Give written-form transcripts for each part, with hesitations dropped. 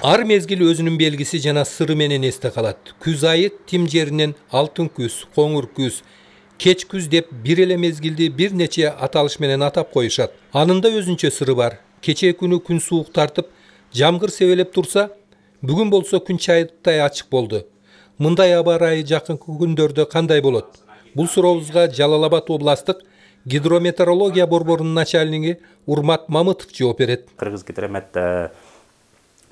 Ар мезгил өзүнүн белгиси жана сыры менен эсте калат. Күз айы тим жеринен алтын күз, коңур күз, кеч күз деп бир эле мезгилди бир нече аталыш менен атап коюшат. Анын да өзүнчө сыры бар. Кечээ күнү күн суук тартып, жамгыр себелеп турса, бүгүн болсо күн чайыттай ачык болду. Мындай аба ырайы жакынкы күндөрдө кандай болот? Бул сурообузга Жалал Абад областык гидрометеорология борборунун начальниги Урмат Мамытов жооп берет. Кыргыз гидромет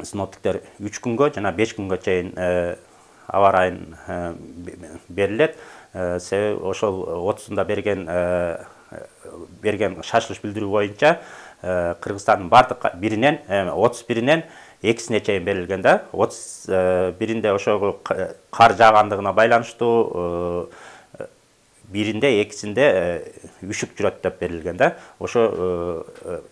синоптиктер 3 күнгө жана 5 күнгө чейин аба ырайын берилет. Себеби ошол 30-да берген шашылыш билдирүү боюнча Кыргызстандын бардык биринен 31-нен 2-сине чейин берилген да. 31-инде ошол кар жаагандыгына байланыштуу, биринде 2-синде үшүк жүрөт деп берилген да. Ошо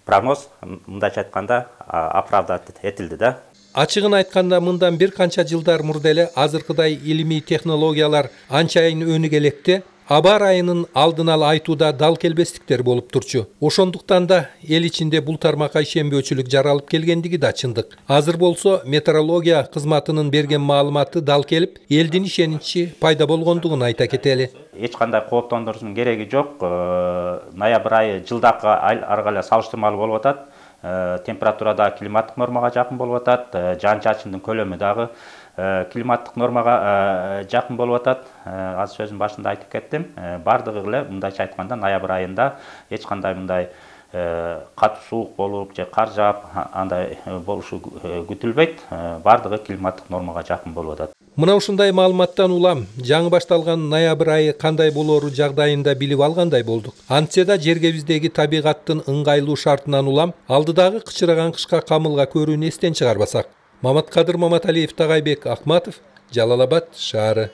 прогноз мындайча айтканда оправдать этилди да. Ачыгын айтканда мындан бир канча жылдар мурда эле азыркыдай илимий технологиялар анчайын өнүгө электе, аба ырайынын алдын ала айтууда дал келбестиктер болуп турчу. Ошондуктан да эл ичинде бул тармакка ишенбөөчүлүк жаралып келгендиги да чындык. Азыр болсо метеорология кызматынын берген маалыматы дал келип, элдин ишеничи пайда болгондугун айта кетели. Эч кандай кооптондуруунун кереги жок. Ноябрь айы жылдакы ар кайра салыштырмалуу болуп атат. Температура да климаттык нормага жакын болуп атат. Жаан-чачындын көлөмү дагы климаттык нормага жакын болуп атат. Азыр сөзүн башында айтып кеттим. Бардыгы эле мындайча айтканда ноябрь айында эч кандай мындай катуу суук болуп же кар жаап андай болушу күтүлбөйт. Бардыгы климаттык нормага жакын болуп атат. Мына ушундай маалыматтан улам жаңы башталган ноябрь айы кандай болору жагдайында билип алгандай болдук. Антсе да жергебиздеги табигаттын ыңгайлуу шартынан улам алдыдагы кычыраган кышка камылга көрүүнү эстен чыгарбасак. Маматкадыр Маматалиев, Тагайбек Акматов, Жалал Абад шаары.